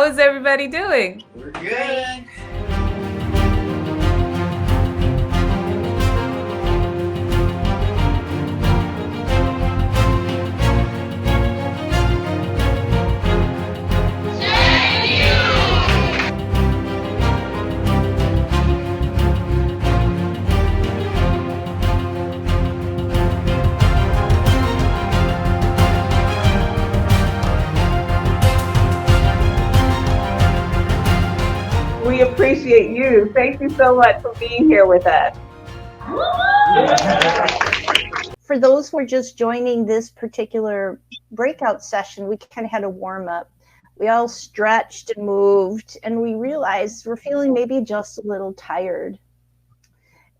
How is everybody doing? We're good. We appreciate you. Thank you so much for being here with us. For those who are just joining this particular breakout session, we kind of had a warm up. We all stretched and moved, and we realized we're feeling maybe just a little tired.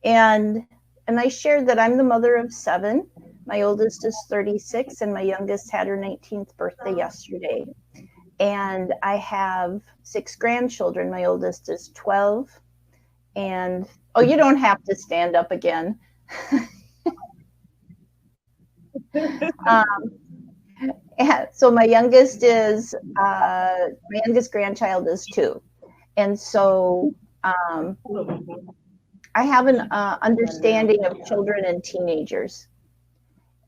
And I shared that I'm the mother of 7. My oldest is 36, and my youngest had her 19th birthday yesterday. And I have 6 grandchildren. My oldest is 12. And, oh, you don't have to stand up again. So my youngest grandchild is 2. And so I have an understanding of children and teenagers.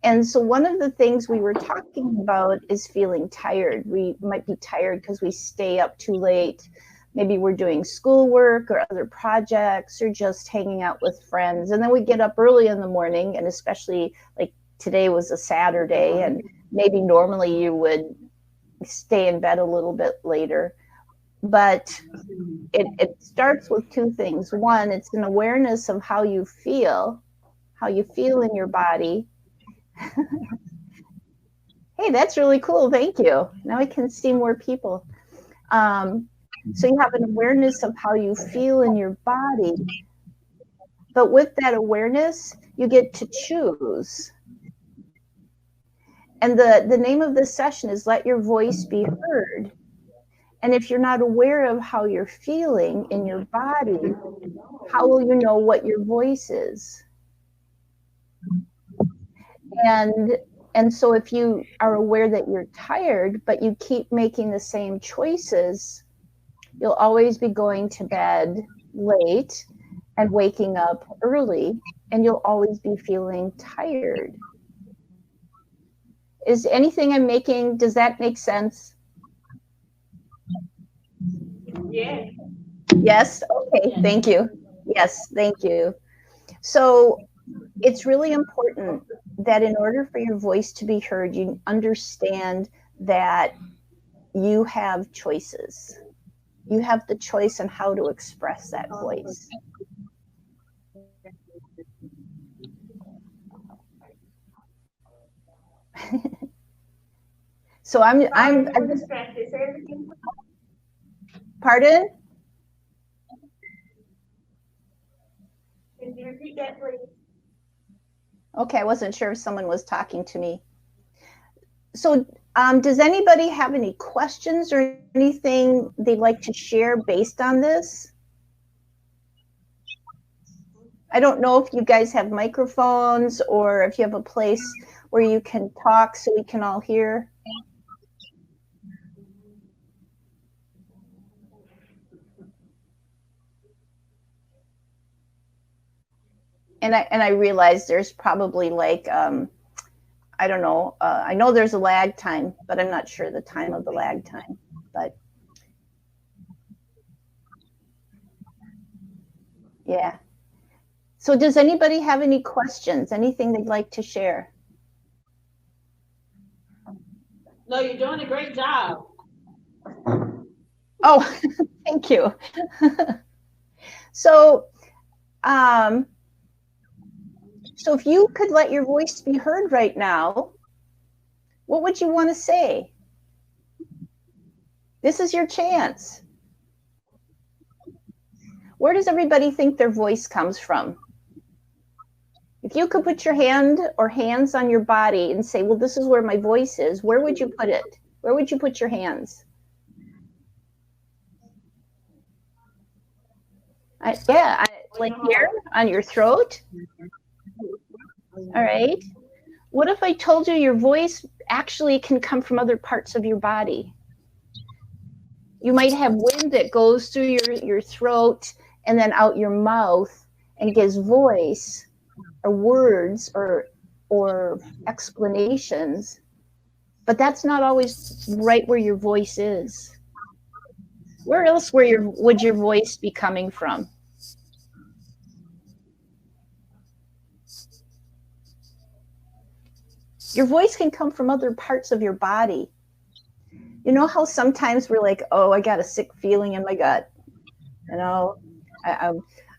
And so one of the things we were talking about is feeling tired. We might be tired because we stay up too late. Maybe we're doing schoolwork or other projects or just hanging out with friends. And then we get up early in the morning, and especially like today was a Saturday, and maybe normally you would stay in bed a little bit later. But it starts with 2 things. One, it's an awareness of how you feel in your body. Hey, that's really cool. Thank you. Now I can see more people. So you have an awareness of how you feel in your body. But with that awareness, you get to choose. And the name of this session is Let Your Voice Be Heard. And if you're not aware of how you're feeling in your body, how will you know what your voice is? And so if you are aware that you're tired, but you keep making the same choices, you'll always be going to bed late and waking up early, and you'll always be feeling tired. Is anything I'm making, does that make sense? Yeah. Yes? Okay, thank you. Yes, thank you. So it's really important that in order for your voice to be heard, you understand that you have choices. You have the choice on how to express that voice. So I'm distracted. Say everything. Pardon? Can you repeat that, please? Okay, I wasn't sure if someone was talking to me. So does anybody have any questions or anything they'd like to share based on this? I don't know if you guys have microphones or if you have a place where you can talk so we can all hear. And I realize there's probably like, I don't know, I know there's a lag time, but I'm not sure the time of the lag time. But yeah. So does anybody have any questions, anything they'd like to share? No, you're doing a great job. Oh, thank you. So if you could let your voice be heard right now, what would you want to say? This is your chance. Where does everybody think their voice comes from? If you could put your hand or hands on your body and say, well, this is where my voice is, where would you put it? Where would you put your hands? Like here on your throat. All right. What if I told you your voice actually can come from other parts of your body? You might have wind that goes through your throat and then out your mouth and gives voice or words or explanations, but that's not always right where your voice is. Where else would your voice be coming from? Your voice can come from other parts of your body. You know how sometimes we're like, oh, I got a sick feeling in my gut. You know,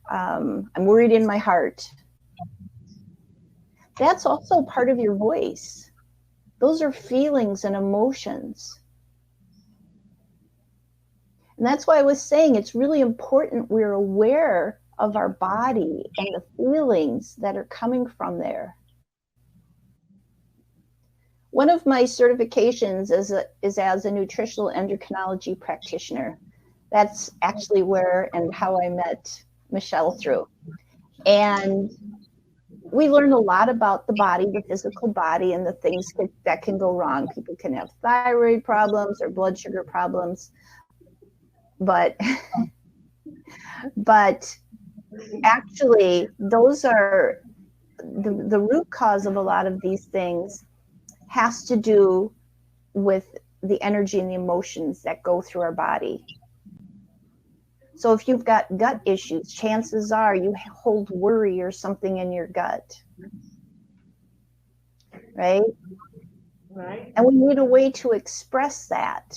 I'm worried in my heart. That's also part of your voice. Those are feelings and emotions. And that's why I was saying it's really important we're aware of our body and the feelings that are coming from there. One of my certifications is as a nutritional endocrinology practitioner. That's actually where and how I met Michelle through. And we learn a lot about the body, the physical body, and the things that can go wrong. People can have thyroid problems or blood sugar problems. But actually, those are the root cause of a lot of these things has to do with the energy and the emotions that go through our body. So if you've got gut issues, chances are you hold worry or something in your gut, right? Right. And we need a way to express that.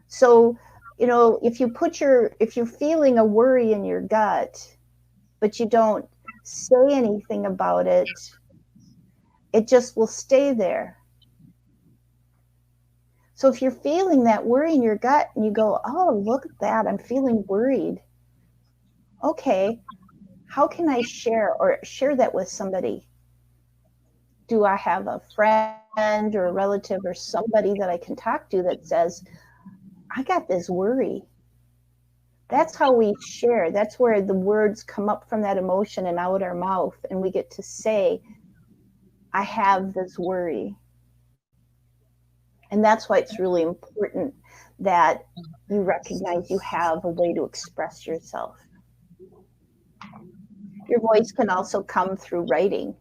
So, you know, if you're feeling a worry in your gut, but you don't say anything about it, it just will stay there. So if you're feeling that worry in your gut and you go, oh, look at that, I'm feeling worried. Okay, how can I share that with somebody? Do I have a friend or a relative or somebody that I can talk to that says, I got this worry? That's how we share. That's where the words come up from that emotion and out our mouth, and we get to say, I have this worry. And that's why it's really important that you recognize you have a way to express yourself. Your voice can also come through writing.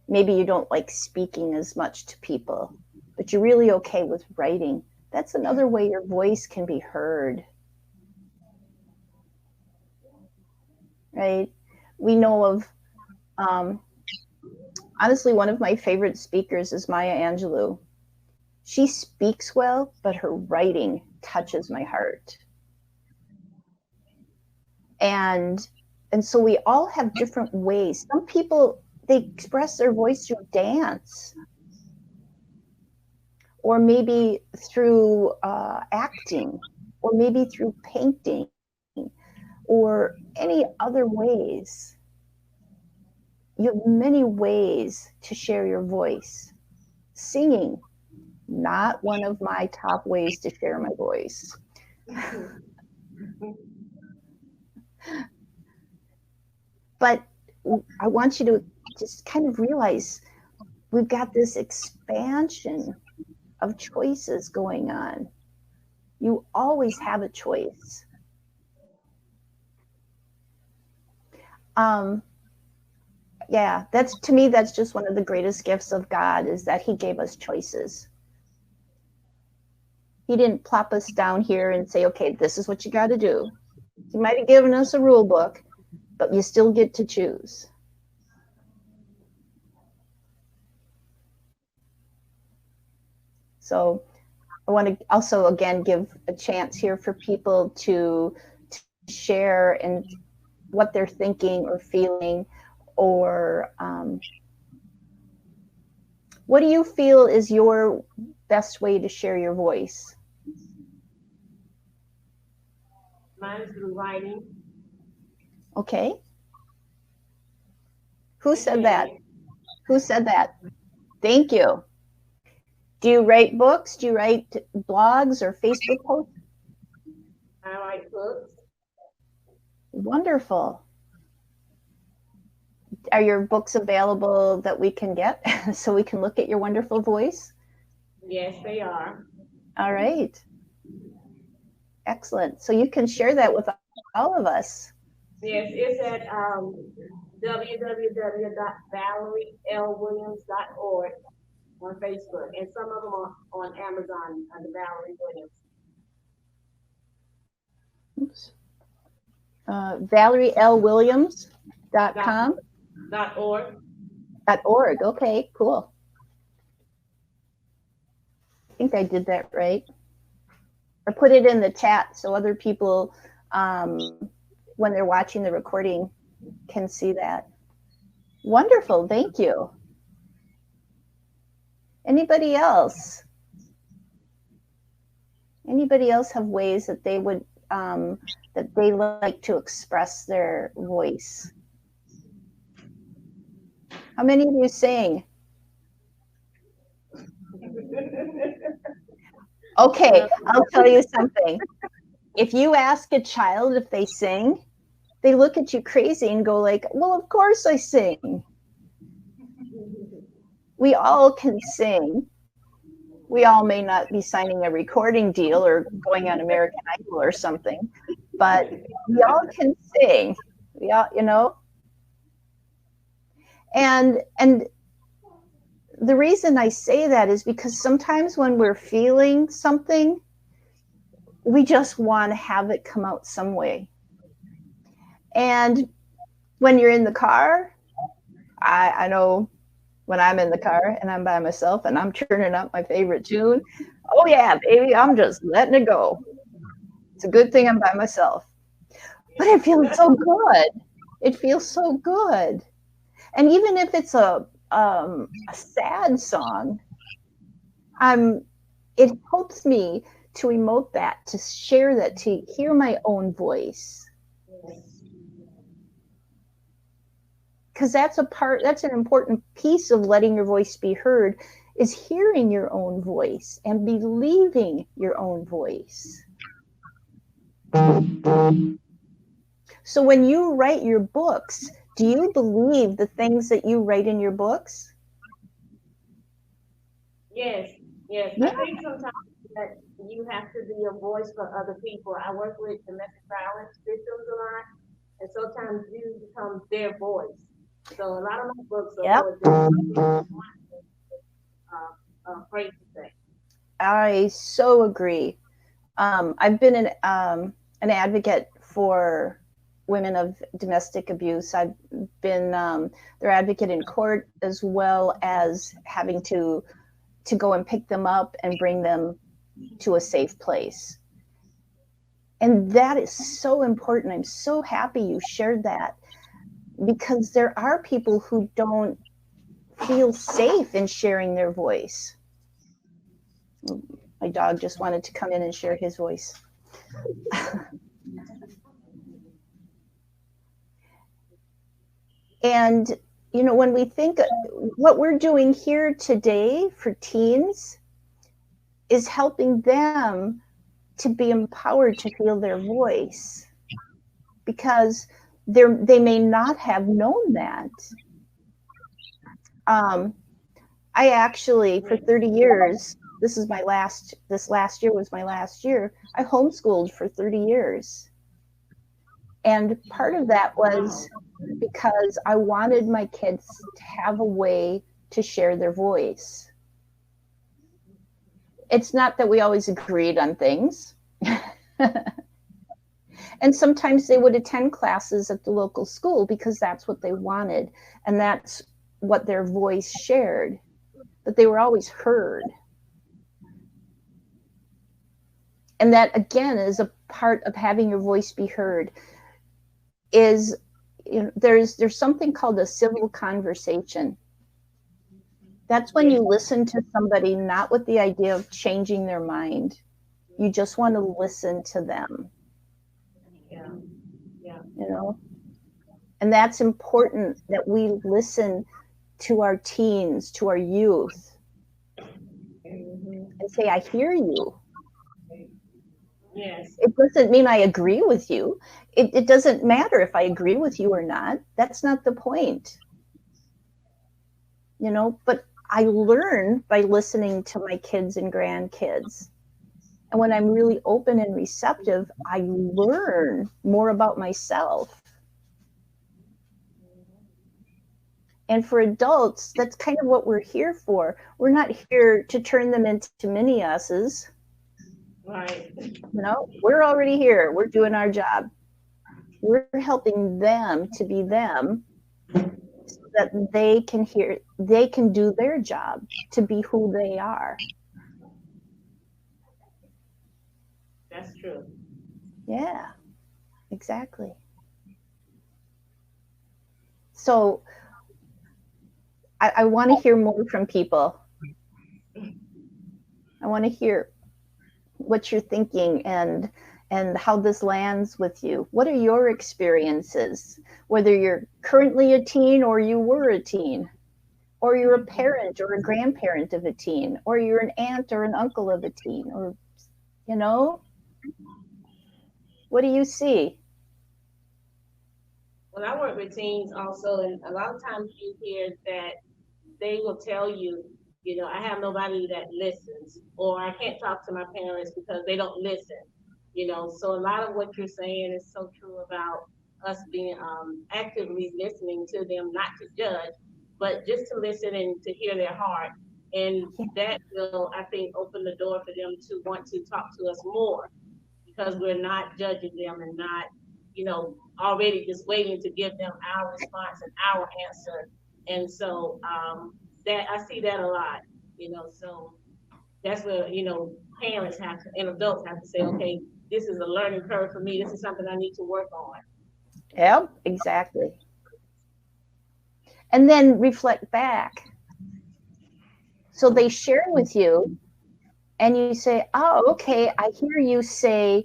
Maybe you don't like speaking as much to people, but you're really okay with writing. That's another way your voice can be heard. Right? We know of, honestly, one of my favorite speakers is Maya Angelou. She speaks well, but her writing touches my heart. And so we all have different ways. Some people, they express their voice through dance, or maybe through acting, or maybe through painting, or any other ways. You have many ways to share your voice. Singing, not one of my top ways to share my voice. But I want you to just kind of realize we've got this expansion of choices going on. You always have a choice. Yeah, to me, that's just one of the greatest gifts of God, is that he gave us choices. He didn't plop us down here and say, okay, this is what you got to do. He might have given us a rule book, but you still get to choose. So I want to also, again, give a chance here for people to share and what they're thinking or feeling, or what do you feel is your best way to share your voice? Mine is through writing. Okay. Who said that? Who said that? Thank you. Do you write books? Do you write blogs or Facebook posts? I write books. Wonderful. Are your books available that we can get so we can look at your wonderful voice? Yes, they are. All right. Excellent. So you can share that with all of us. Yes, it's at www.valerielwilliams.org on Facebook, and some of them are on Amazon under Valerie Williams. Oops. ValerieLWilliams.com? .org. .org. Okay, cool. I think I did that right. Or put it in the chat so other people, when they're watching the recording, can see that. Wonderful. Thank you. Anybody else? Anybody else have ways that they would that they like to express their voice? How many of you sing? Okay, I'll tell you something. If you ask a child if they sing, they look at you crazy and go like, well, of course I sing. We all can sing. We all may not be signing a recording deal or going on American Idol or something, but we all can sing. We all, you know. And the reason I say that is because sometimes when we're feeling something, we just want to have it come out some way. And when you're in the car, I know when I'm in the car and I'm by myself and I'm turning up my favorite tune, oh yeah, baby, I'm just letting it go. It's a good thing I'm by myself. But it feels so good. It feels so good. And even if it's a sad song, it helps me to emote that, to share that, to hear my own voice. Because that's an important piece of letting your voice be heard, is hearing your own voice and believing your own voice. So when you write your books, do you believe the things that you write in your books? Yes. Yeah. I think sometimes that you have to be a voice for other people. I work with domestic violence victims a lot, and sometimes you become their voice. So a lot of my books are afraid to say. I so agree. I've been an advocate for women of domestic abuse. I've been their advocate in court, as well as having to go and pick them up and bring them to a safe place. And that is so important. I'm so happy you shared that, because there are people who don't feel safe in sharing their voice. My dog just wanted to come in and share his voice. And, you know, when we think what we're doing here today for teens is helping them to be empowered to feel their voice, because they may not have known that. I actually, for 30 years, this last year was my last year, I homeschooled for 30 years. And part of that was because I wanted my kids to have a way to share their voice. It's not that we always agreed on things. And sometimes they would attend classes at the local school because that's what they wanted, and that's what their voice shared. But they were always heard. And that, again, is a part of having your voice be heard. Is, you know, there's something called a civil conversation. That's when you listen to somebody not with the idea of changing their mind. You just want to listen to them. Yeah. You know, and that's important, that we listen to our teens, to our youth, and say, I hear you. Yes. It doesn't mean I agree with you. It doesn't matter if I agree with you or not. That's not the point. You know, but I learn by listening to my kids and grandkids. And when I'm really open and receptive, I learn more about myself. And for adults, that's kind of what we're here for. We're not here to turn them into mini us's. Right. We're already here. We're doing our job. We're helping them to be them so that they can do their job to be who they are. That's true. Yeah, exactly. So I want to hear more from people. I want to hear what you're thinking and how this lands with you. What are your experiences? Whether you're currently a teen or you were a teen, or you're a parent or a grandparent of a teen, or you're an aunt or an uncle of a teen, or, what do you see? Well, I work with teens also, and a lot of times you hear that they will tell you, I have nobody that listens, or I can't talk to my parents because they don't listen. So a lot of what you're saying is so true about us being actively listening to them, not to judge, but just to listen and to hear their heart. And that will, I think, open the door for them to want to talk to us more, because we're not judging them and not, already just waiting to give them our response and our answer. And so that I see that a lot, so that's where, parents have to, and adults have to say, okay, this is a learning curve for me. This is something I need to work on. Yep, exactly. And then reflect back. So they share with you and you say, oh, okay, I hear you say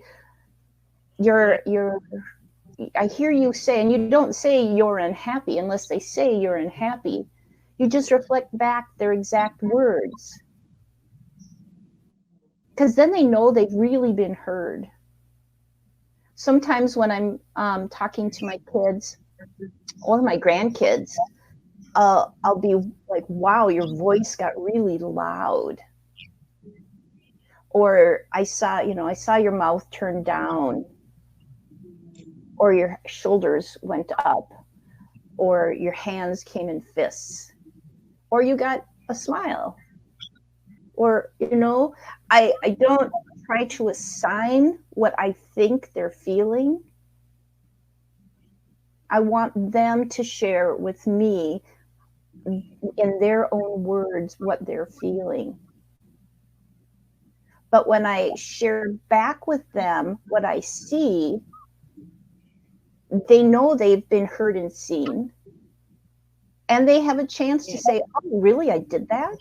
I hear you say, and you don't say you're unhappy unless they say you're unhappy. You just reflect back their exact words. Because then they know they've really been heard. Sometimes when I'm talking to my kids or my grandkids, I'll be like, wow, your voice got really loud. Or I saw your mouth turn down, or your shoulders went up, or your hands came in fists, or you got a smile. Or, I don't try to assign what I think they're feeling. I want them to share with me in their own words what they're feeling. But when I share back with them what I see, they know they've been heard and seen. And they have a chance to say, oh, really, I did that?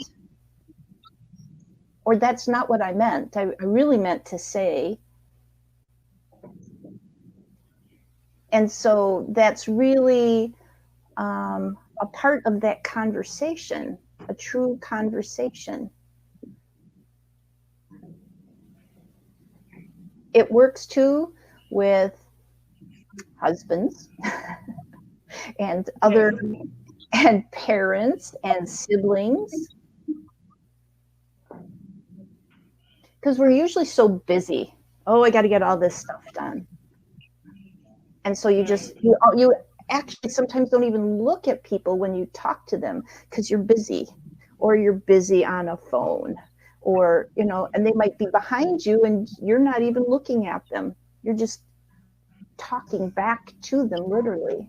Or that's not what I meant. I really meant to say. And so that's really a part of that conversation, a true conversation. It works too with husbands and and parents and siblings. Because we're usually so busy. Oh, I got to get all this stuff done. And so you actually sometimes don't even look at people when you talk to them because you're busy, or you're busy on a phone, or, and they might be behind you and you're not even looking at them. You're just talking back to them, literally.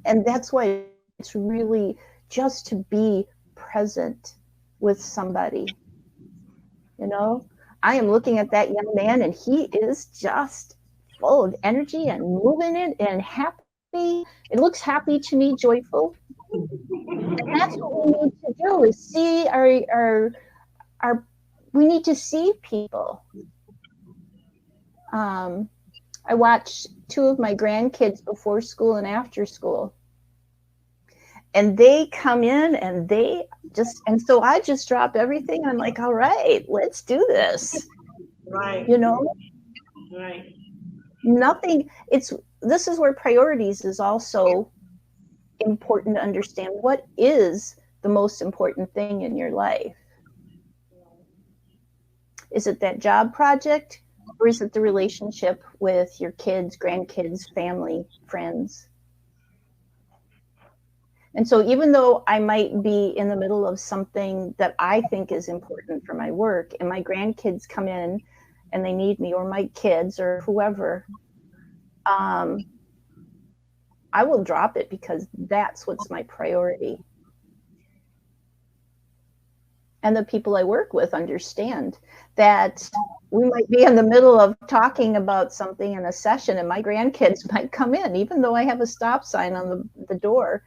And that's why it's really just to be present with somebody. I am looking at that young man and he is just full of energy and moving it and happy. It looks happy to me, joyful. And that's what we need to do, is see we need to see people. I watched 2 of my grandkids before school and after school. And they come in and so I just drop everything. I'm like, all right, let's do this. Right. Right. This is where priorities is also important to understand what is the most important thing in your life. Is it that job project, or is it the relationship with your kids, grandkids, family, friends? And so even though I might be in the middle of something that I think is important for my work, and my grandkids come in and they need me, or my kids or whoever, I will drop it because that's what's my priority. And the people I work with understand that we might be in the middle of talking about something in a session, and my grandkids might come in, even though I have a stop sign on the door,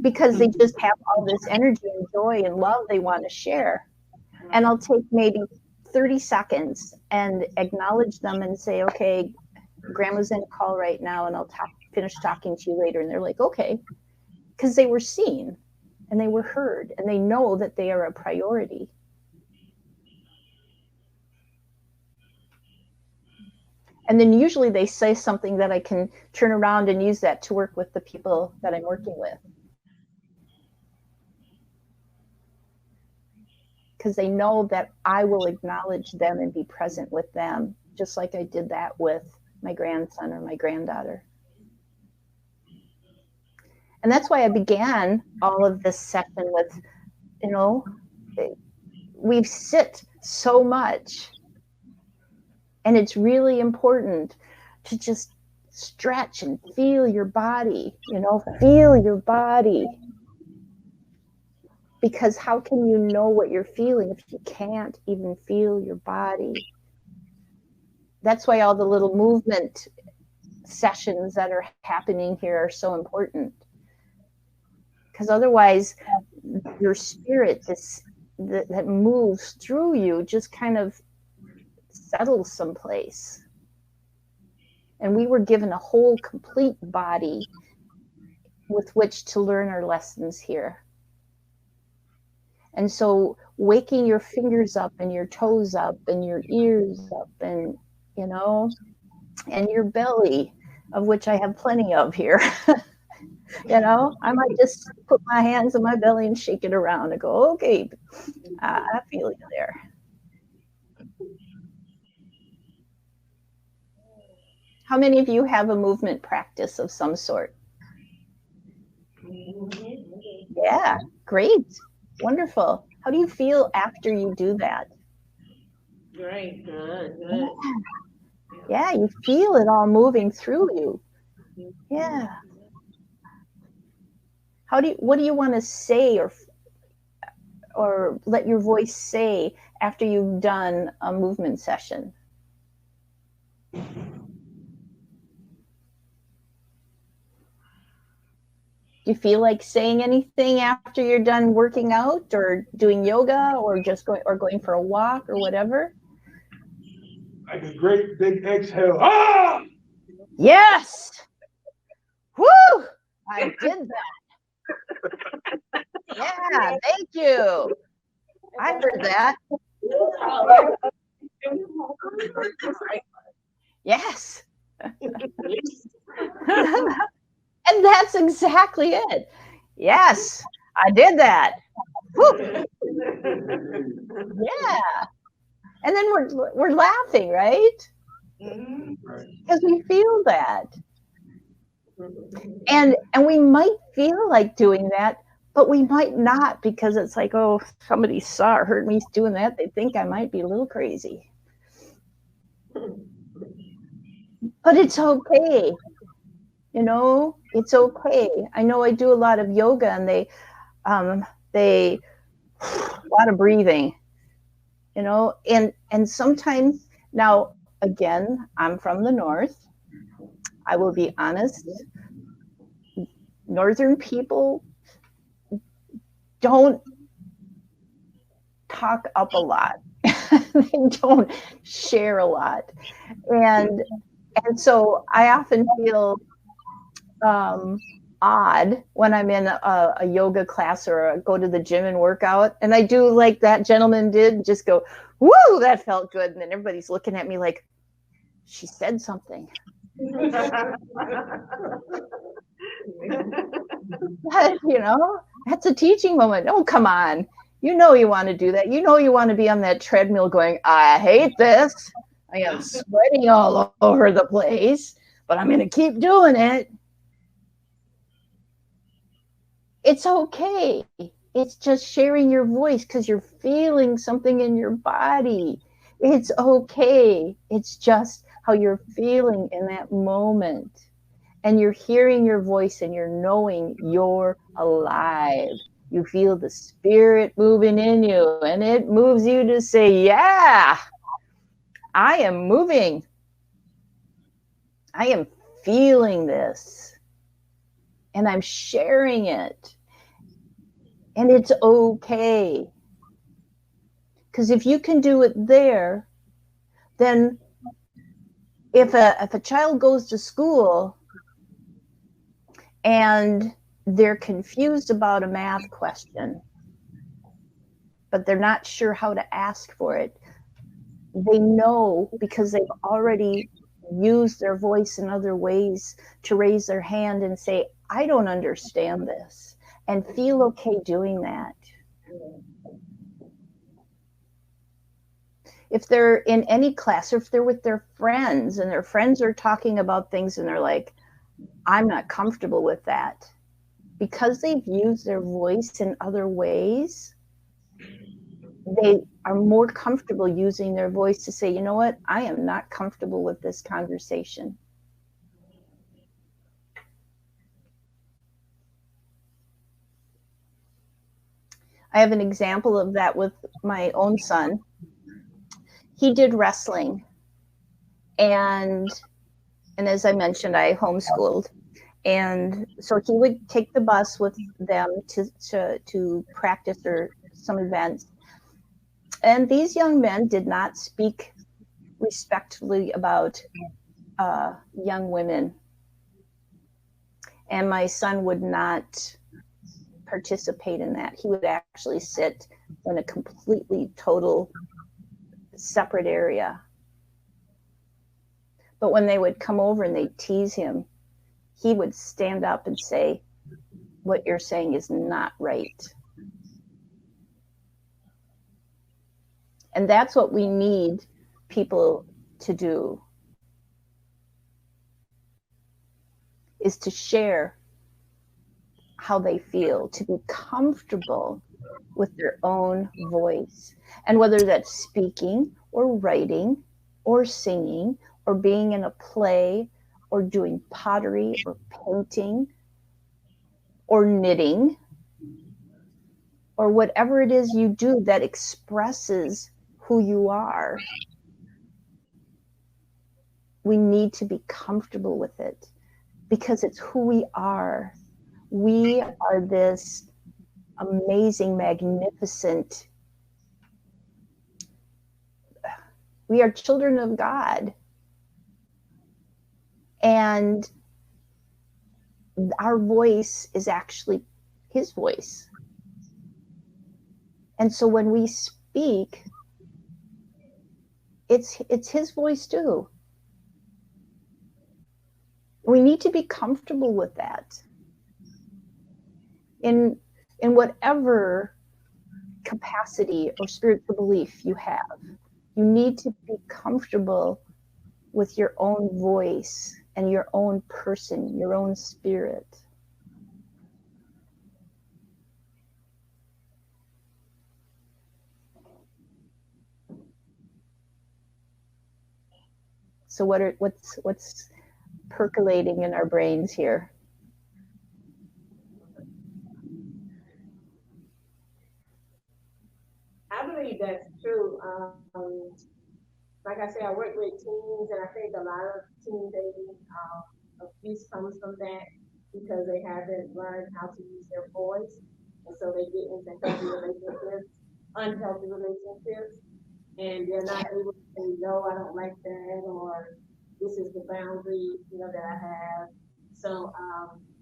because they just have all this energy and joy and love they want to share. And I'll take maybe 30 seconds and acknowledge them and say, okay, Grandma's in a call right now, and I'll finish talking to you later. And they're like, okay, because they were seen and they were heard, and they know that they are a priority. And then usually they say something that I can turn around and use that to work with the people that I'm working with. Because they know that I will acknowledge them and be present with them, just like I did that with my grandson or my granddaughter. And that's why I began all of this session with, we sit so much. And it's really important to just stretch and feel your body, feel your body. Because how can you know what you're feeling if you can't even feel your body? That's why all the little movement sessions that are happening here are so important. Because otherwise, your spirit that moves through you just kind of settles someplace. And we were given a whole complete body with which to learn our lessons here. And so waking your fingers up and your toes up and your ears up and, and your belly, of which I have plenty of here. I might just put my hands on my belly and shake it around and go, okay, I feel it there. How many of you have a movement practice of some sort? Yeah, great. Wonderful. How do you feel after you do that? Great, good. Yeah, you feel it all moving through you. Yeah. What do you want to say or let your voice say after you've done a movement session? Do you feel like saying anything after you're done working out or doing yoga or just going for a walk or whatever? Like a great big exhale. Ah! Yes. Woo! I did that. Yeah, thank you. I heard that. Yes. And that's exactly it. Yes, I did that. Woo. Yeah. And then we're laughing, right? Because we feel that. And we might feel like doing that, but we might not, because it's like, oh, somebody saw or heard me doing that. They think I might be a little crazy. But it's okay. It's okay. I know I do a lot of yoga, and they a lot of breathing, and sometimes, now again, I'm from the north. I will be honest. Northern people don't talk up a lot. They don't share a lot. And so I often feel odd when I'm in a yoga class or go to the gym and work out, and I do like that gentleman did, just go, woo, that felt good. And then everybody's looking at me like, she said something. You know, that's a teaching moment. Oh, come on. You know you want to do that. You know you want to be on that treadmill going, I hate this. I am sweating all over the place, but I'm going to keep doing it. It's okay. It's just sharing your voice because you're feeling something in your body. It's okay. It's just how you're feeling in that moment. And you're hearing your voice and you're knowing you're alive. You feel the spirit moving in you, and it moves you to say, yeah, I am moving. I am feeling this. And I'm sharing it. And it's okay. Because if you can do it there, then if a child goes to school and they're confused about a math question, but they're not sure how to ask for it, they know because they've already used their voice in other ways to raise their hand and say, I don't understand this, and feel okay doing that. If they're in any class, or if they're with their friends and their friends are talking about things and they're like, I'm not comfortable with that, because they've used their voice in other ways, they are more comfortable using their voice to say, you know what, I am not comfortable with this conversation. I have an example of that with my own son. He did wrestling, and as I mentioned, I homeschooled, and so he would take the bus with them to practice or some events. And these young men did not speak respectfully about young women. And my son would not participate in that. He would actually sit in a completely total separate area. But when they would come over and they'd tease him, he would stand up and say, what you're saying is not right. And that's what we need people to do, is to share how they feel, to be comfortable with their own voice. And whether that's speaking or writing or singing or being in a play or doing pottery or painting or knitting or whatever it is you do that expresses who you are, we need to be comfortable with it because it's who we are. We are this amazing, magnificent, we are children of God. And our voice is actually his voice. And so when we speak, it's his voice too. We need to be comfortable with that. In whatever capacity or spiritual belief you have, you need to be comfortable with your own voice and your own person, your own spirit. So what's percolating in our brains here? I believe that's true. Like I said, I work with teens, and I think a lot of teen dating abuse comes from that because they haven't learned how to use their voice, and so they get into healthy relationships, unhealthy relationships, and they're not able to say, no, I don't like that, or this is the boundary, that I have. So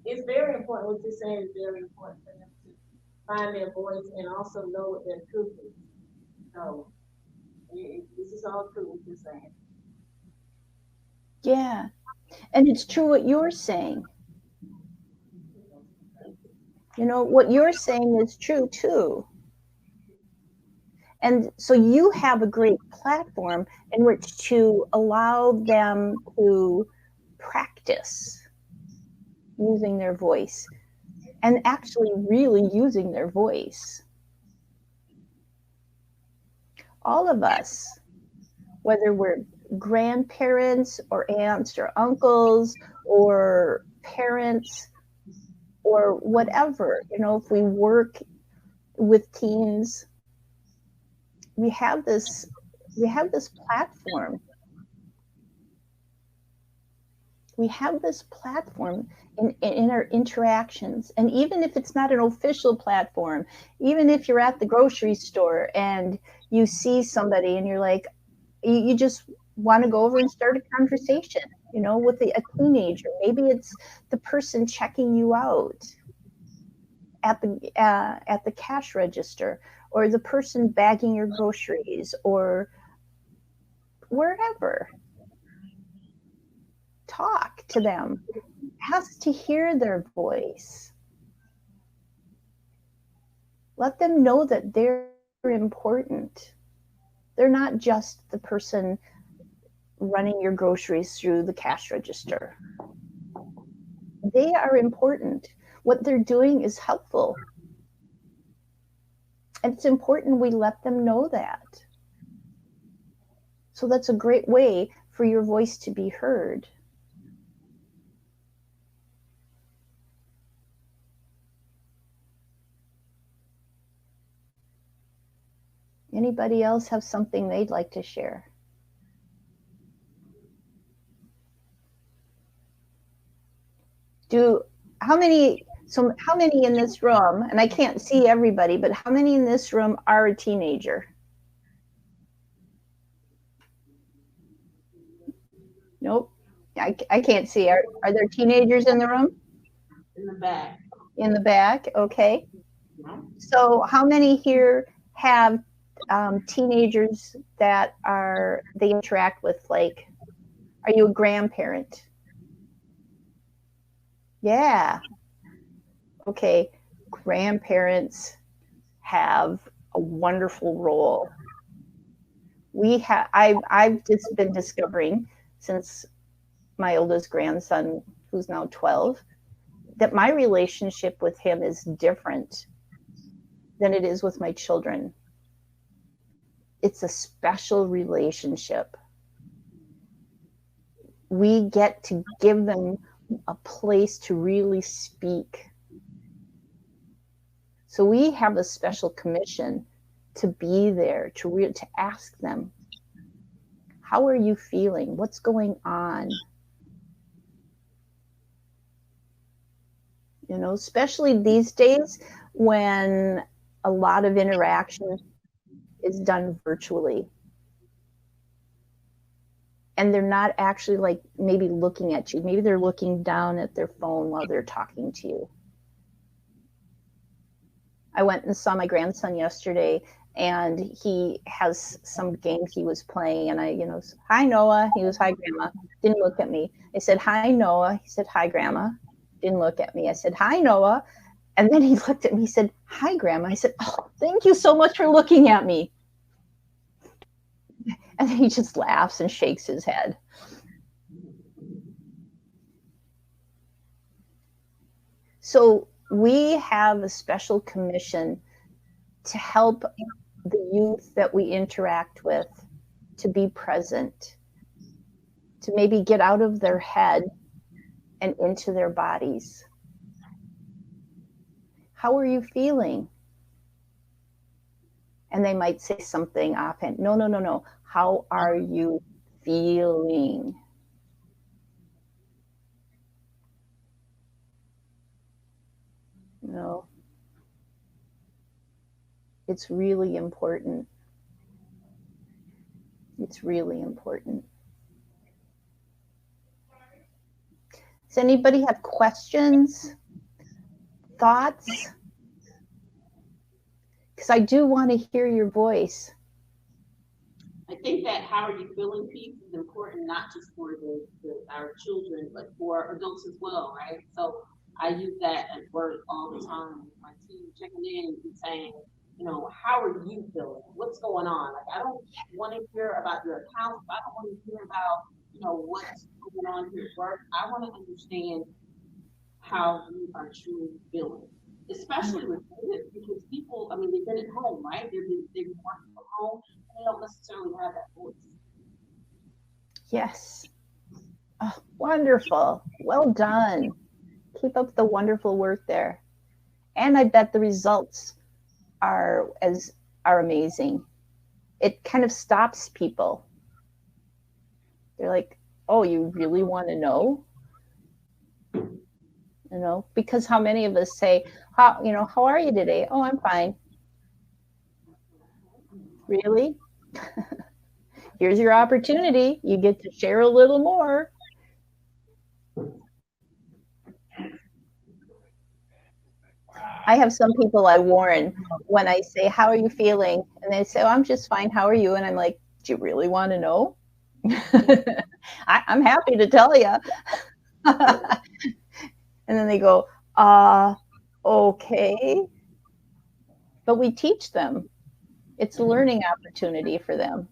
it's very important. What you're saying is very important for them to find their voice and also know what their truth is. So this is all true what you're saying. Yeah. And it's true what you're saying. You know, what you're saying is true too. And so you have a great platform in which to allow them to practice using their voice and actually really using their voice. All of us, whether we're grandparents or aunts or uncles or parents or whatever, you know, if we work with teens, we have this platform. We have this platform in our interactions. And even if it's not an official platform, even if you're at the grocery store and you see somebody and you're like, you just want to go over and start a conversation, you know, with a teenager. Maybe it's the person checking you out at the cash register, or the person bagging your groceries, or wherever. Talk to them. Ask to hear their voice. Let them know that they're important. They're not just the person running your groceries through the cash register. They are important. What they're doing is helpful. And it's important we let them know that. So that's a great way for your voice to be heard. Anybody else have something they'd like to share? How many in this room, and I can't see everybody, but how many in this room are a teenager? Nope. I can't see. Are there teenagers in the room? In the back. In the back, okay. So how many here have teenagers that they interact with? Like, are you a grandparent? Yeah. Okay. Grandparents have a wonderful role. I've just been discovering since my oldest grandson, who's now 12, that my relationship with him is different than it is with my children. It's a special relationship. We get to give them a place to really speak. So we have a special commission to be there, to ask them, how are you feeling? What's going on? You know, especially these days when a lot of interaction is done virtually. And they're not actually like maybe looking at you. Maybe they're looking down at their phone while they're talking to you. I went and saw my grandson yesterday, and he has some game he was playing, and I, hi Noah. He was, hi Grandma. Didn't look at me. I said, hi Noah. He said, hi Grandma. Didn't look at me. I said, hi Noah. And then he looked at me. He said, hi Grandma. I said, oh, thank you so much for looking at me. And then he just laughs and shakes his head. So we have a special commission to help the youth that we interact with to be present, to maybe get out of their head and into their bodies. How are you feeling? And they might say something offhand. No. How are you feeling? No. It's really important. It's really important. Does anybody have questions, thoughts? Because I do want to hear your voice. I think that how are you feeling piece is important, not just for our children, but for adults as well, right? So I use that at work all the time. My team checking in and saying, you know, how are you feeling? What's going on? Like, I don't want to hear about your accounts. I don't want to hear about, you know, what's going on here at work. I want to understand how you are truly feeling, especially with kids, because people, I mean, they've been at home, right? They've been working from home, and they don't necessarily have that voice. Yes. Oh, wonderful. Well done. Keep up the wonderful work there. And I bet the results are amazing. It kind of stops people. They're like, oh, you really want to know? You know, because how many of us say, how are you today? Oh, I'm fine. Really? Here's your opportunity. You get to share a little more. I have some people I warn when I say, how are you feeling? And they say, oh, I'm just fine. How are you? And I'm like, do you really want to know? I'm happy to tell you. And then they go, okay. But we teach them. It's a learning opportunity for them.